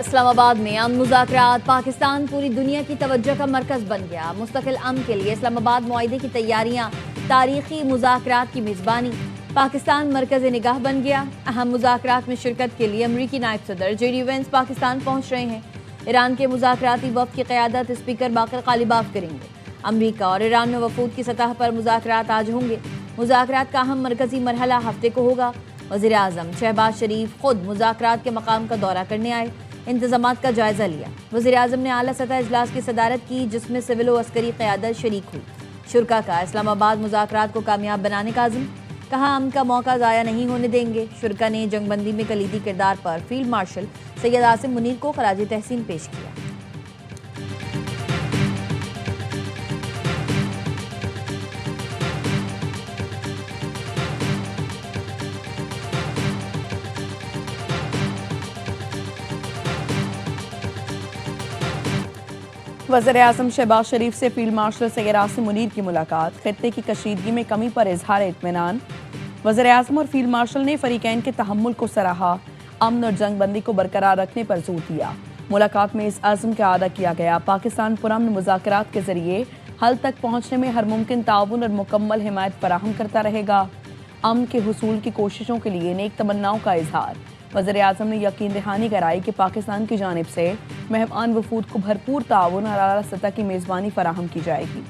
इस्लामाबाद में अमन मुज़ाकरात, पाकिस्तान पूरी दुनिया की तवज्जो का मरकज बन गया। मुस्तकिल अमन के लिए इस्लामाबाद मुआहदे की तैयारियां, तारीखी मुज़ाकरात की मेज़बानी, पाकिस्तान मरकज निगाह बन गया। अहम मुज़ाकरात में शिरकत के लिए अमरीकी नायब सदर JD वेंस पाकिस्तान पहुंच रहे हैं। ईरान के मुज़ाकराती वफ़द की क़यादत स्पीकर बाक़िर ग़ालिबाफ करेंगे। अमरीका और ईरान में वफ़ूद की सतह पर मुज़ाकरात आज होंगे। मुज़ाकरात का अहम मरकज़ी मरहला हफ्ते को होगा। वज़ीर आज़म शहबाज शरीफ खुद मुज़ाकरात के मकाम का दौरा करने आए, इंतज़ामात का जायज़ा लिया। वज़ीर आज़म ने आला सतह इजलास की सदारत की, जिसमें सिविल व अस्करी क़यादत शरीक हुई। शुरा का इस्लामाबाद मुज़ाकरात को कामयाब बनाने का आज़म, कहा अमन का मौका ज़ाया नहीं होने देंगे। शुरा ने जंगबंदी में कलीदी किरदार पर फील्ड मार्शल सैयद आसिम मुनीर को खराज तहसीन पेश किया। वज़ीर आज़म शहबाज शरीफ से फील्ड मार्शल सैयद आसिम मुनीर की मुलाकात, खित्ते की कशीदगी में कमी पर इजहार इत्मीनान। वज़ीर आज़म और फील्ड मार्शल ने फ़रीक़ैन के तहम्मुल को सराहा, अमन और जंगबंदी को बरकरार रखने पर जोर दिया। मुलाकात में इस अज़्म का अदा किया गया, पाकिस्तान पुरअमन मुज़ाकरात के ज़रिए हल तक पहुँचने में हर मुमकिन ताउन और मुकम्मल हिमायत फराहम करता रहेगा। अमन के हुसूल की कोशिशों के लिए नेक तमन्नाओं का इजहार। वज़ीर आज़म ने यकीन दहानी कराई कि पाकिस्तान की जानिब से मेहमान वफूद को भरपूर ताउन और आला सतह की मेज़बानी फराहम की जाएगी।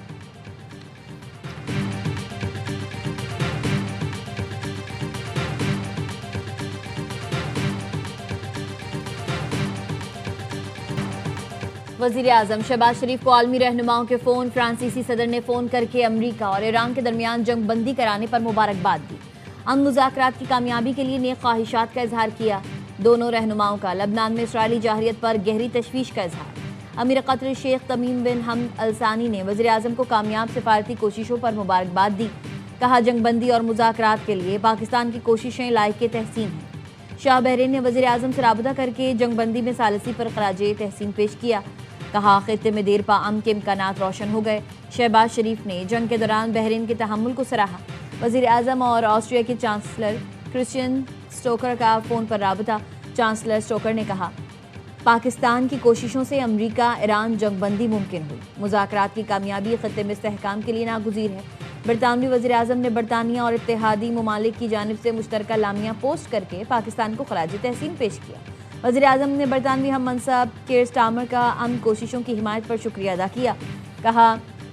वज़ीर आज़म शहबाज शरीफ को आलमी रहनुमाओं के फ़ोन, फ्रांसीसी सदर ने फ़ोन करके अमरीका और ईरान के दरमियान जंगबंदी कराने पर मुबारकबाद दी। अमन मुज़ाकरात की कामयाबी के लिए नेक ख्वाहिशात का इजहार किया। दोनों रहनुमाओं का लबनान में इसराइली जाहिरियत पर गहरी तशवीश का इजहार। अमीर कतर शेख तमीम बिन हमद अल सानी ने वज़ीर आज़म को कामयाब सिफारती कोशिशों पर मुबारकबाद दी। कहा जंगबंदी और मुज़ाकरात के लिए पाकिस्तान की कोशिशें लायक तहसीन हैं। शाह बहरीन ने वज़ीर आज़म से राबता करके जंगबंदी में सालसी पर खराज तहसीन पेश किया। कहा खित्ते में देर पा अमन के इम्कानात रोशन हो गए। शहबाज शरीफ ने जंग के दौरान बहरीन के तहम्मुल को सराहा। वज़ीर आज़म और ऑस्ट्रिया के चांसलर क्रिश्चियन स्टोकर का फ़ोन पर राबता। चांसलर स्टोकर ने कहा पाकिस्तान की कोशिशों से अमरीका ईरान जंगबंदी मुमकिन हुई। मुज़ाकरात की कामयाबी खत्ते में इस्तेहकाम के लिए नागुज़ीर है। बरतानवी वज़ीर आज़म ने बरतानिया और इत्तेहादी ममालिक की जानिब से मुश्तरका लामिया पोस्ट करके पाकिस्तान को खराज तहसीन पेश किया। वज़ीर आज़म ने बरतानवी हम मनसब केयर स्टार्मर का अमन कोशिशों की हिमायत पर शुक्रिया अदा किया। कहा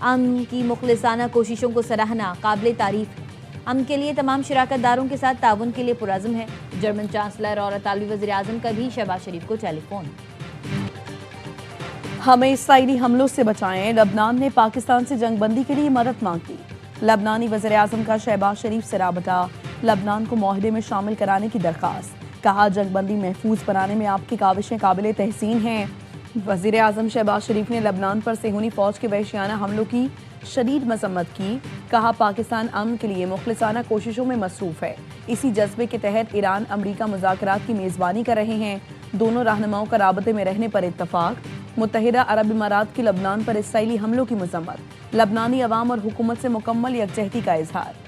अमन की मुखलिसाना कोशिशों को सराहना काबिल तारीफ़ है। अमन के लिए तमाम शराकतदारों के साथ ताउन के लिए पुरज़्म है। जर्मन चांसलर और इतालवी वज़ीर आज़म का भी शहबाज शरीफ को टेलीफोन। हमें इसराइली हमलों से बचाएं, लबनान ने पाकिस्तान से जंगबंदी के लिए मदद मांगी। लबनानी वज़ीर आज़म का शहबाज शरीफ से राबता, लबनान को मुआहदे में शामिल कराने की दरख्वास्त। कहा जंगबंदी महफूज बनाने में आपकी काविशें काबिल तहसीन हैं। वज़ीर आज़म शहबाज शरीफ ने लबनान पर सेहूनी फ़ौज के वहशियाना हमलों की शदीद मजम्मत की। कहा पाकिस्तान अमन के लिए मुखलिसाना कोशिशों में मसरूफ़ है। इसी जज्बे के तहत ईरान अमरीका मुज़ाकरात की मेज़बानी कर रहे हैं। दोनों रहनुमाओं का राबते में रहने पर इत्तफाक। मुत्तहिदा अरब इमारात की लबनान पर इसराइली हमलों की मजम्मत। लबनानी अवाम और हुकूमत से मुकम्मल यकजहती का इजहार।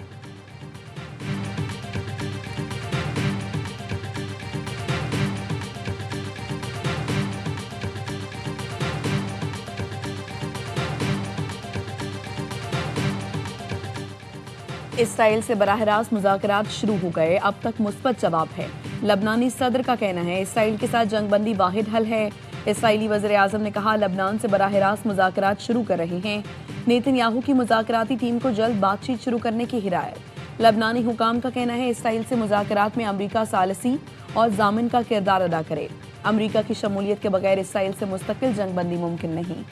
इसराइल से बराह रास्त मुज़ाकरात शुरू हो गए, अब तक मुस्बत जवाब है। लबनानी सदर का कहना है इसराइल के साथ जंगबंदी वाहिद हल है। इसराइली वज़ीर आज़म ने कहा लबनान से बराह रास्त मुज़ाकरात शुरू कर रहे हैं। नेतन्याहू की मुज़ाकराती टीम को जल्द बातचीत शुरू करने की हिदायत। लबनानी हुकाम का कहना है इसराइल से मुज़ाकरात में अमरीका सालसी और जामिन का किरदार अदा करे। अमरीका की शमूलियत के बगैर इसराइल से मुस्तकिल जंगबंदी मुमकिन नहीं।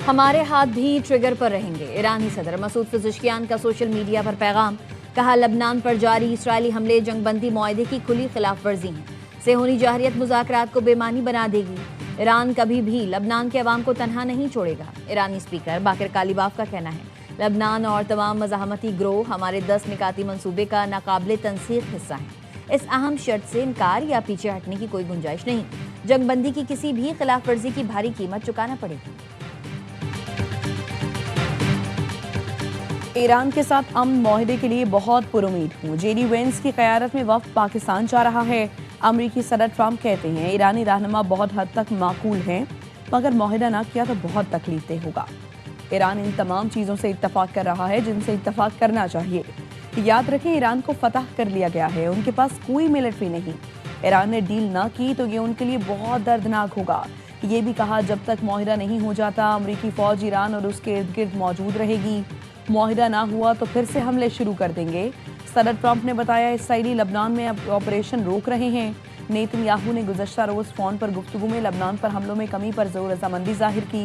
हमारे हाथ भी ट्रिगर पर रहेंगे। ईरानी सदर मसूद पेज़ेश्कियान का सोशल मीडिया पर पैगाम। कहा लबनान पर जारी इसराइली हमले जंगबंदी मुआहदे की खुली खिलाफ वर्जी हैं। सेहूनी जाहिरियत मुज़ाकरात को बेमानी बना देगी। ईरान कभी भी लबनान के अवाम को तनहा नहीं छोड़ेगा। ईरानी स्पीकर बाक़िर ग़ालिबाफ का कहना है लबनान और तमाम मज़ाहमती ग्रोह हमारे 10 निकाती मंसूबे का नाकाबिले तनसीख हिस्सा हैं। इस अहम शर्त से इनकार या पीछे हटने की कोई गुंजाइश नहीं। जंगबंदी की किसी भी खिलाफ वर्जी की भारी कीमत चुकाना पड़ेगी। ईरान के साथ अमन माहिदे के लिए बहुत पुरुमीद हूँ। जेडी वेंस की क़यादत में वफ्द पाकिस्तान जा रहा है। अमरीकी सदर ट्रंप कहते हैं ईरानी रहनुमा बहुत हद तक माकूल हैं, मगर माहिदा ना किया तो बहुत तकलीफदेह होगा। ईरान इन तमाम चीज़ों से इत्तफाक कर रहा है जिनसे इत्तफाक करना चाहिए। याद रखें, ईरान को फतह कर लिया गया है, उनके पास कोई मिलिट्री नहीं। ईरान ने डील ना की तो ये उनके लिए बहुत दर्दनाक होगा। ये भी कहा जब तक माहिदा नहीं हो जाता अमरीकी फौज ईरान और उसके इर्द गिर्द मौजूद रहेगी। माहिदा ना हुआ तो फिर से हमले शुरू कर देंगे। सदर ट्रंप ने बताया इसराइली लबनान में अब ऑपरेशन रोक रहे हैं। नेतन्याहू ने गुज़श्ता रोज़ फ़ोन पर गुफ्तगू में लबनान पर हमलों में कमी पर जोर रजामंदी जाहिर की।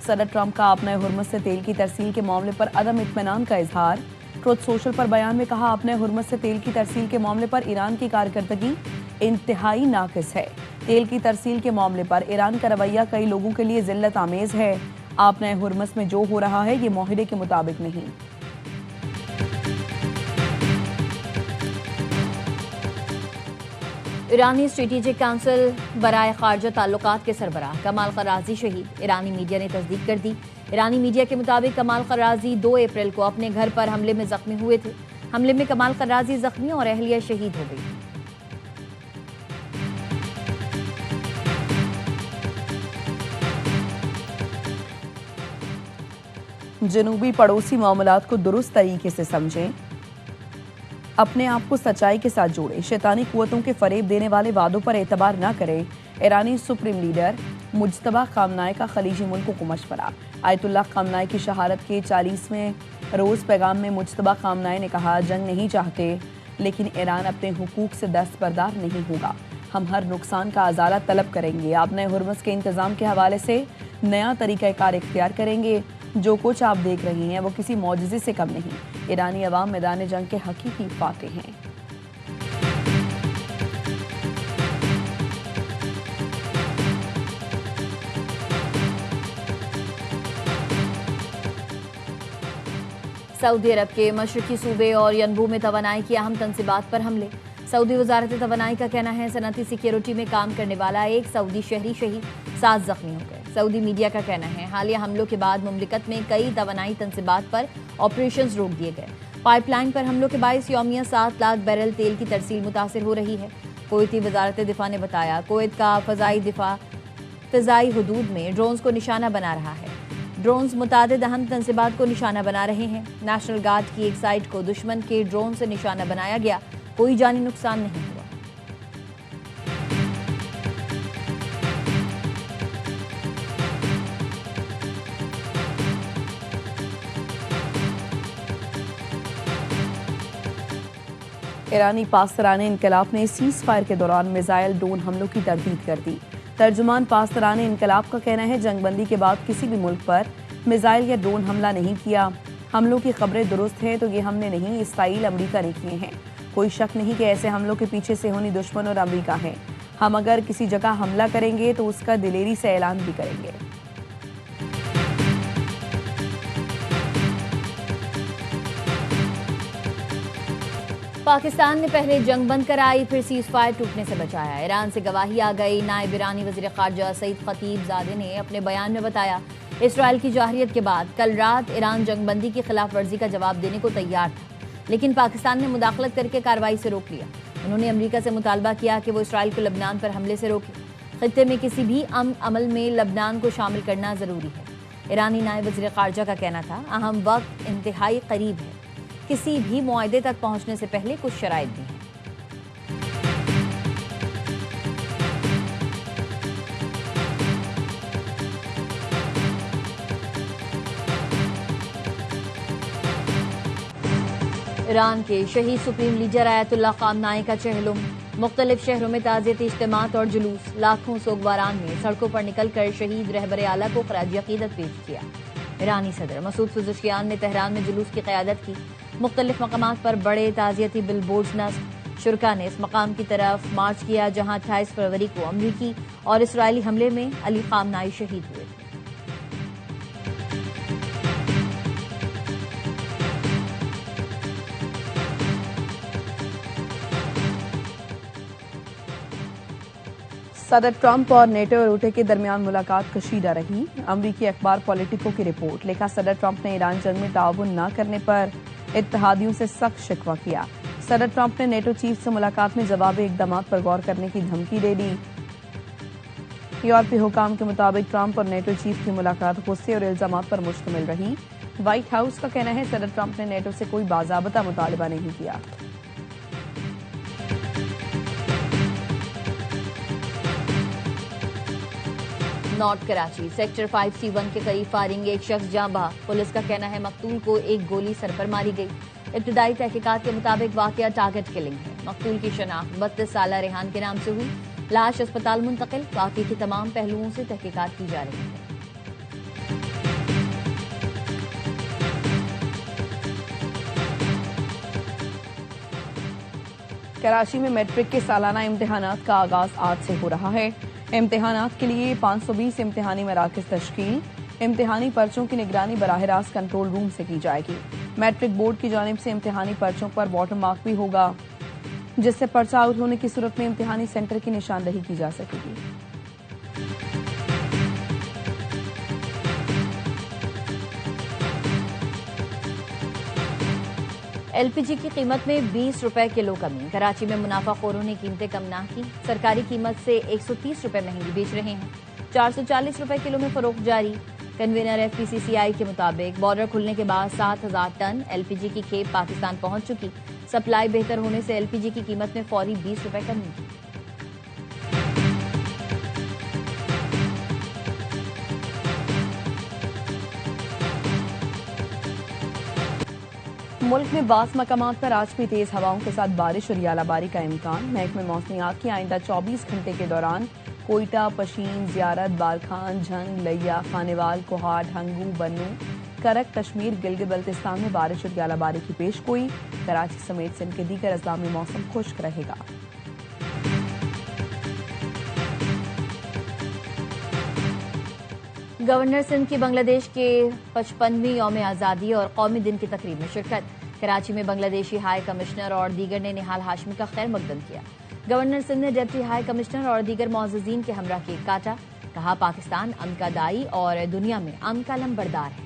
सदर ट्रंप का अपने हुर्मुज़ से तेल की तरसील के मामले पर अदम इत्मीनान का इजहार। ट्रुथ सोशल पर बयान में कहा अपने हुर्मुज़ से तेल की तरसील के मामले पर ईरान की कारकर्दगी इंतहाई नाकिस है। तेल की तरसील के मामले पर ईरान का रवैया कई लोगों के लिए जिल्लत आमेज है। आपने हुर्मुज़ में जो हो रहा है ये माहिदे के मुताबिक नहीं। ईरानी स्ट्रेटेजिक काउंसिल बराए खारजा ताल्लुकात के सरबराह कमाल खराजी शहीद। ईरानी मीडिया ने तस्दीक कर दी। ईरानी मीडिया के मुताबिक कमाल खराजी 2 अप्रैल को अपने घर पर हमले में जख्मी हुए थे। हमले में कमाल खराजी जख्मी और अहलिया शहीद हो गई। जनूबी पड़ोसी मामलात को दुरुस्त तरीके से समझें, अपने आप को सच्चाई के साथ जोड़ें, शैतानी कुव्वतों के फरेब देने वाले वादों पर एतबार न करें। ईरानी सुप्रीम लीडर मुज्तबा खामनाई का खलीजी मुल्कों को मशवरा। आयतुल्लाह खामनाई की शहादत के 40वें रोज़ पैगाम में मुज्तबा खामनाई ने कहा जंग नहीं चाहते, लेकिन ईरान अपने हुकूक से दस्तबरदार नहीं होगा। हम हर नुकसान का अजाला तलब करेंगे। आपने हुर्मुज़ के इंतज़ाम के हवाले से नया तरीक़ाकार इख्तियार करेंगे। जो कुछ आप देख रहे हैं वो किसी मौजज़े से कम नहीं। ईरानी अवाम मैदान जंग के हकीकी फाते हैं। सऊदी अरब के मशरकी सूबे और यनबू में तवानाई की अहम तनसीबात पर हमले। सऊदी वजारत तवानाई का कहना है सनती सिक्योरिटी में काम करने वाला एक सऊदी शहरी शहीद, 7 जख्मी हो गए। सऊदी मीडिया का कहना है हालिया हमलों के बाद मुमलिकत में कई तवानाई तनसीबात पर ऑपरेशंस रोक दिए गए। पाइपलाइन पर हमलों के बायस यौमिया 7 लाख बैरल तेल की तरसील मुतासर हो रही है। कुवैती वजारत दिफा ने बताया कुवैत का फ़ज़ाई दिफा फ़ज़ाई हदूद में ड्रोन्स को निशाना बना रहा है। ड्रोन्स मुतादिद अहम तनसीबात को निशाना बना रहे हैं। नेशनल गार्ड की एक साइट को दुश्मन के ड्रोन से निशाना बनाया गया, कोई जानी नुकसान नहीं हुआ। ईरानी पासरान इनकलाब ने सीज़ फायर के दौरान मिसाइल ड्रोन हमलों की तरदीद कर दी। तर्जुमान पासरान इनकलाब का कहना है जंगबंदी के बाद किसी भी मुल्क पर मिसाइल या ड्रोन हमला नहीं किया। हमलों की खबरें दुरुस्त हैं तो ये हमने नहीं, इसराइल अमरीका ने किए हैं। कोई शक नहीं कि ऐसे हमलों के पीछे से होनी दुश्मन और अमरीका है। हम अगर किसी जगह हमला करेंगे तो उसका दिलेरी से ऐलान भी करेंगे। पाकिस्तान ने पहले जंग बंद कराई, फिर सीज़ फायर टूटने से बचाया। ईरान से गवाही आ गई। नायब ईरानी वज़ीर ख़ारजा सईद खतीबज़ादे ने अपने बयान में बताया इसराइल की जाहिरियत के बाद कल रात ईरान जंगबंदी की खिलाफ वर्जी का जवाब देने को तैयार था, लेकिन पाकिस्तान ने मुदाखलत करके कार्रवाई से रोक लिया। उन्होंने अमरीका से मुतालबा किया कि वो इसराइल को लबनान पर हमले से रोके। खित्ते में किसी भी अमल में लबनान को शामिल करना ज़रूरी है। ईरानी नायब वज़ीर ख़ारजा का कहना था अहम वक्त इंतहाई करीब है, किसी भी मुआहदे तक पहुंचने से पहले कुछ शराइत भी हैं। ईरान के शहीद सुप्रीम लीडर आयतुल्लाह खामनाई का चहलुम। मुख्तलिफ शहरों में ताज़ियती इज्तिमात और जुलूस। लाखों सोगवारान में सड़कों पर निकलकर शहीद रहबर आला को खराज अकीदत पेश किया। ईरानी सदर मसूद पेज़ेश्कियान ने तेहरान में जुलूस की क़यादत की। मुख्तलिफ मकामात पर बड़े ताज़ियती बिलबोर्ड्स नस्ब। शुरका ने इस मकाम की तरफ मार्च किया जहां 28 फरवरी को अमरीकी और इसराइली हमले में अली खामनाई शहीद हुए थे। सदर ट्रंप और नेटो रूटे के दरमियान मुलाकात कशीदा रही। अमरीकी अखबार पॉलिटिको की रिपोर्ट। लिखा, सदर ट्रंप ने ईरान जंग में ताउन न करने पर इत्तेहादियों से सख्त शिकवा किया। सदर ट्रंप ने नेटो चीफ से मुलाकात में जवाबी इकदाम पर गौर करने की धमकी दे दी। यूरोपीय हुकाम के मुताबिक ट्रंप और नेटो चीफ की मुलाकात गुस्से और इल्जाम पर मुश्तमिल रही। व्हाइट हाउस का कहना है सदर ट्रंप ने नेटो से कोई बाज़ाबता मुतालबा नहीं किया। नॉर्थ कराची सेक्टर 5C1 के करीब फायरिंग, एक शख्स जाँ बहा। पुलिस का कहना है मकतूल को एक गोली सर पर मारी गई। इब्तदाई तहकीकात के मुताबिक वाकया टारगेट किलिंग है। मकतूल की शनाख्त 32 साला रेहान के नाम से हुई। लाश अस्पताल मुंतकिल। वाकये के तमाम पहलुओं से तहकीकात की जा रही है। कराची में मैट्रिक के सालाना इम्तिहानात का आगाज आज से हो रहा है। इम्तिहानात के लिए 520 इम्तिहानी मराकज़ तश्कील। इम्तिहानी पर्चों की निगरानी बराह रास्त कंट्रोल रूम से की जाएगी। मैट्रिक बोर्ड की जानिब से इम्तिहानी पर्चों पर वाटर मार्क भी होगा, जिससे पर्चा आउट होने की सूरत में इम्तिहानी सेंटर की निशानदही की जा सकेगी। एलपीजी की कीमत में 20 रुपए किलो कमी। कराची में मुनाफाखोरों ने कीमतें कम ना की। सरकारी कीमत से 130 रुपए महंगी बेच रहे हैं। 440 रुपए किलो में फरोख्त जारी। कन्वीनर एफपीसीसीआई के मुताबिक बॉर्डर खुलने के बाद 7000 टन एलपीजी की खेप पाकिस्तान पहुंच चुकी। सप्लाई बेहतर होने से एलपीजी की कीमत में फौरी 20 रुपए कमी की। मुल्क में बास मकामात पर आज भी तेज हवाओं के साथ बारिश और यालाबारी का इम्कान। महकमे मौसमियात की आइंदा 24 घंटे के दौरान कोयटा, पशीन, जियारत, बालखान, झंग, लैया, खानेवाल, कोहाट, हंगू, बन्नू, करक, कश्मीर, गिलगित बल्तिस्तान में बारिश और यालाबारी की पेशगोई। कराची समेत सिंध के दीगर अजला में मौसम खुश्क रहेगा। गवर्नर सिंध की बांग्लादेश के 55वीं यौम आज़ादी और कौमी दिन की तकरीब में शिरकत। कराची में बांग्लादेशी हाई कमिश्नर और दीगर ने निहाल हाशमी का खैर मकदम किया। गवर्नर सिंध ने डिप्टी हाई कमिश्नर और दीगर मोअज़्ज़िज़ीन के हमरा केक काटा। कहा, पाकिस्तान अमन का दाई और दुनिया में अमन का लंबरदार है।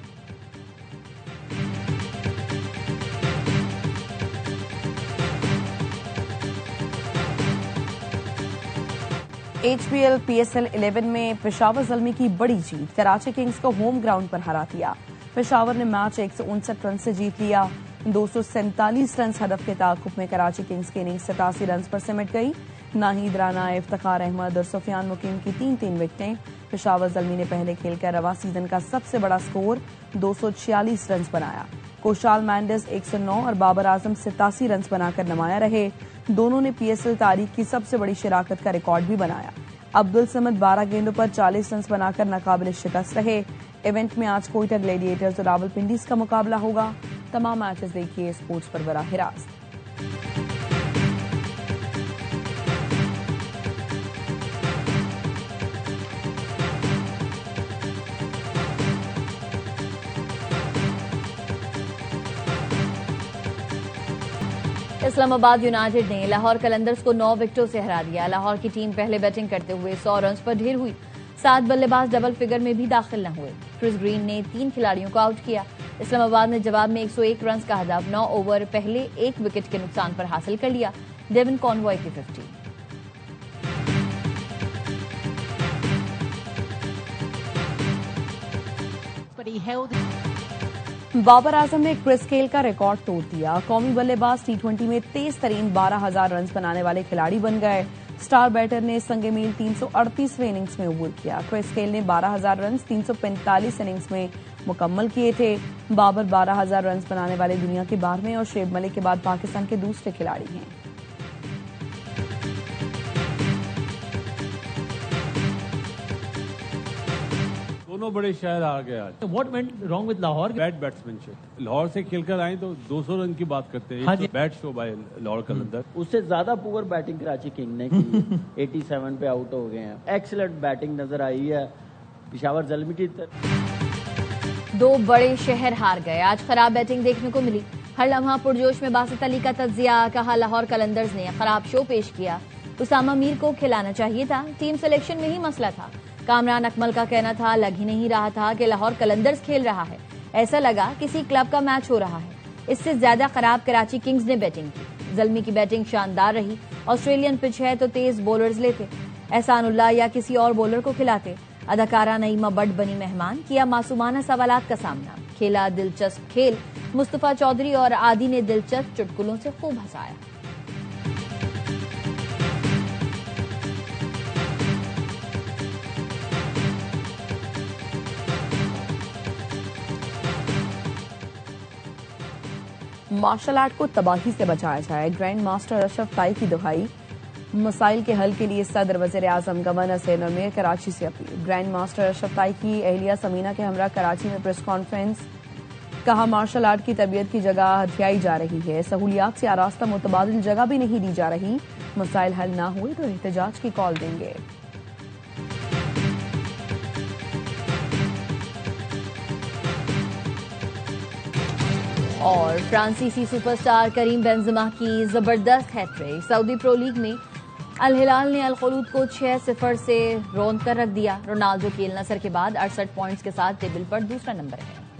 HPL PSL 11 में पेशावर ज़ल्मी की बड़ी जीत। कराची किंग्स को होम ग्राउंड पर हरा दिया। पेशावर ने मैच 159 रन से जीत लिया। 247 रन हदफ के ताकुब में कराची किंग्स की इनिंग्स 87 रन पर सिमट गई। नाहिद राना, इफ्तिखार अहमद और सुफियान मुकीम की 3-3 विकेटें। पेशावर ज़ल्मी ने पहले खेल कर रवा सीजन का सबसे बड़ा स्कोर 246 रन बनाया। कोशाल मैंडिस 109 और बाबर आजम 87 रन बनाकर नुमाया रहे। दोनों ने PSL तारीख की सबसे बड़ी शिराकत का रिकॉर्ड भी बनाया। अब्दुल समद 12 गेंदों पर 40 रन बनाकर नाकाबिल शिकस्त रहे। इवेंट में आज कोयटा ग्लेडिएटर्स और रावलपिंडीज का मुकाबला होगा। तमाम मैचेस देखिए स्पोर्ट्स पर बराह रास्त। इस्लामाबाद यूनाइटेड ने लाहौर कलंदर्स को 9 विकेटों से हरा दिया। लाहौर की टीम पहले बैटिंग करते हुए 100 रन पर ढेर हुई। 7 बल्लेबाज डबल फिगर में भी दाखिल न हुए। क्रिस ग्रीन ने 3 खिलाड़ियों को आउट किया। इस्लामाबाद ने जवाब में 101 रन का हदफ 9 ओवर पहले 1 विकेट के नुकसान पर हासिल कर लिया। डेविन कॉनवॉय की 50। बाबर आजम ने क्रिस गेल का रिकॉर्ड तोड़ दिया। कौमी बल्लेबाज T20 में तेज तरीन 12,000 रन बनाने वाले खिलाड़ी बन गए। स्टार बैटर ने संगे मील 338वें इनिंग्स में अबूर किया। क्रिस गेल ने 12,000 रन 345 इनिंग्स में मुकम्मल किए थे। बाबर 12,000 रन बनाने वाले दुनिया के 12वें और शेब मलिक के बाद पाकिस्तान के दूसरे खिलाड़ी हैं। दोनों बड़े शहर आ गए आज। What went wrong with Lahore? Bad batsmanship. Lahore से खेलकर आए तो 200 रन की बात करते हैं। हाँ जी। बैट शो बाय लाहौर कलंदर। उससे ज्यादा पुअर बैटिंग कराची किंग ने की। 87 पे आउट हो गए हैं। एक्सीलेंट बैटिंग नजर आई है पेशावर ज़ल्मी की तरफ। 2 बड़े शहर हार गए। आज खराब बैटिंग देखने को मिली। हर लम्हा पुरजोश में बासित अली का तज्जिया। कहा, लाहौर कलंदर्स ने खराब शो पेश किया। उसामा मीर को खिलाना चाहिए था, टीम सिलेक्शन में ही मसला था। कामरान अकमल का कहना था लग ही नहीं रहा था कि लाहौर कलंदर्स खेल रहा है, ऐसा लगा किसी क्लब का मैच हो रहा है। इससे ज्यादा खराब कराची किंग्स ने बैटिंग की। ज़ल्मी की बैटिंग शानदार रही। ऑस्ट्रेलियन पिच है तो तेज बॉलर्स लेते, एहसानुल्लाह या किसी और बॉलर को खिलाते। अदाकारा नईमा बट बनी मेहमान, किया मासूमाना सवालात का सामना। खेला दिलचस्प खेल, मुस्तफा चौधरी और आदि ने दिलचस्प चुटकुलों से खूब हंसाया। मार्शल आर्ट को तबाही से बचाया जाए, ग्रैंड मास्टर अशरफ ताई की दुहाई। मसाइल के हल के लिए सदर वज़ीर आज़म गवर्नर से नरमेर कराची से अपील। ग्रैंड मास्टर अशरफ ताई की अहलिया समीना के हमरा कराची में प्रेस कॉन्फ्रेंस। कहा मार्शल आर्ट की तरबियत की जगह हथियाई जा रही है, सहूलियात से आरास्ता मुतबादिल जगह भी नहीं दी जा रही। मसाइल हल ना हुए तो एहतजाज की कॉल देंगे। और फ्रांसीसी सुपरस्टार करीम बेंजेमा की जबरदस्त हैट्रिक। सऊदी प्रो लीग में अल हिलाल ने अल खलूद को 6-0 से रौंद कर रख दिया। रोनाल्डो की अल नसर के बाद 68 पॉइंट्स के साथ टेबल पर दूसरा नंबर है।